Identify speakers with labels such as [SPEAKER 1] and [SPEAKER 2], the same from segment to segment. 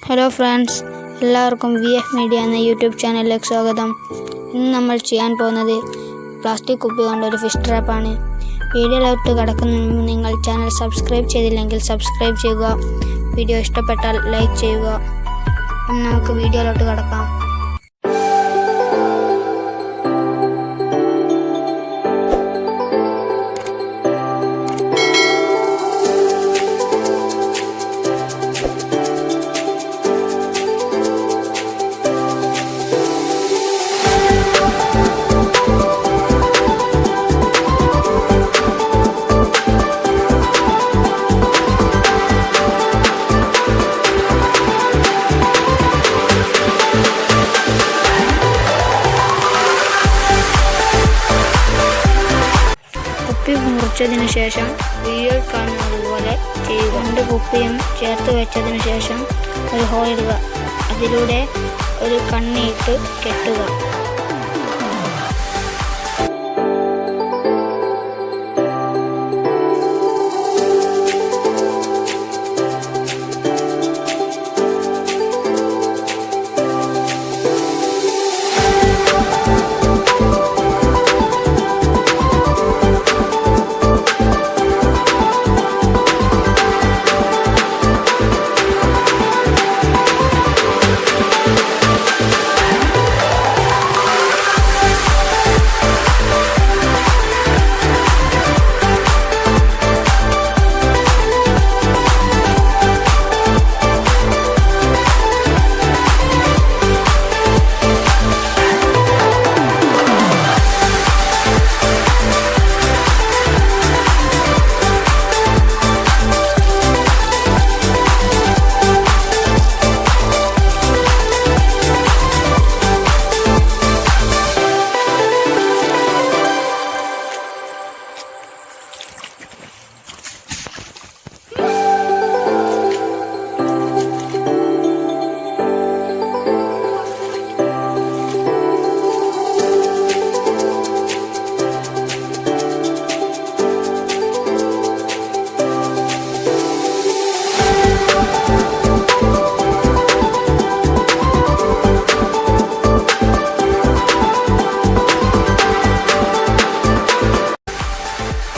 [SPEAKER 1] Hello friends, എല്ലാവർക്കും VF media എന്ന YouTube ചാനലിലേക്ക് സ്വാഗതം. ഇന്ന് നമ്മൾ ചെയ്യാൻ പോകുന്നത് പ്ലാസ്റ്റിക് കുപ്പി കൊണ്ടൊരു ഫിഷ് ട്രാപ്പാണ്. വീഡിയോയിലോട്ട് കടക്കുന്നതിന് മുമ്പ് നിങ്ങൾ ചാനൽ സബ്സ്ക്രൈബ് ചെയ്തില്ലെങ്കിൽ സബ്സ്ക്രൈബ് ചെയ്യുക. വീഡിയോ ഇഷ്ടപ്പെട്ടാൽ ലൈക്ക് ചെയ്യുക. നമുക്ക് വീഡിയോയിലോട്ട് കടക്കാം. കുപ്പി മുറിച്ചതിന് ശേഷം വീഡിയോയിൽ കാണുന്നതുപോലെ ചെയ്യുക. 2 കുപ്പിയും ചേർത്ത് വെച്ചതിന് ശേഷം ഒരു ഹോൾ ഇടുക. അതിലൂടെ ഒരു കണ്ണിയിട്ട് കെട്ടുക.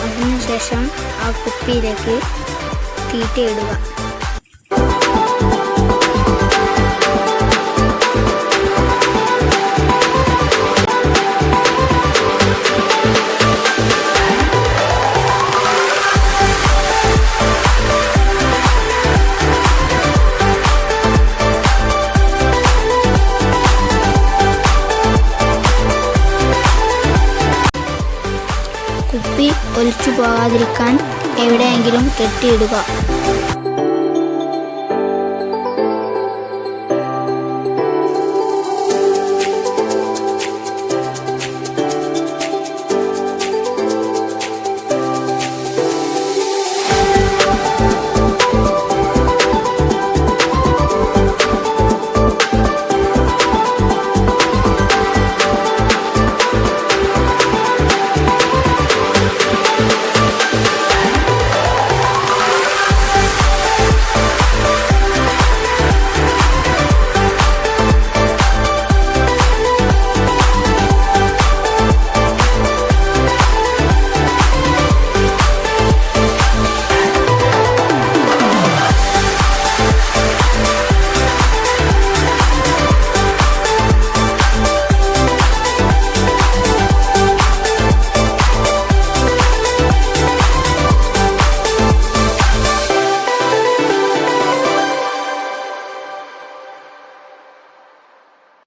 [SPEAKER 1] അതിനുശേഷം ആ കുപ്പിയിലേക്ക് തീറ്റ ഇടുക. കുപ്പി ഒലിച്ചു പോകാതിരിക്കാൻ എവിടെയെങ്കിലും കെട്ടിയിടുക.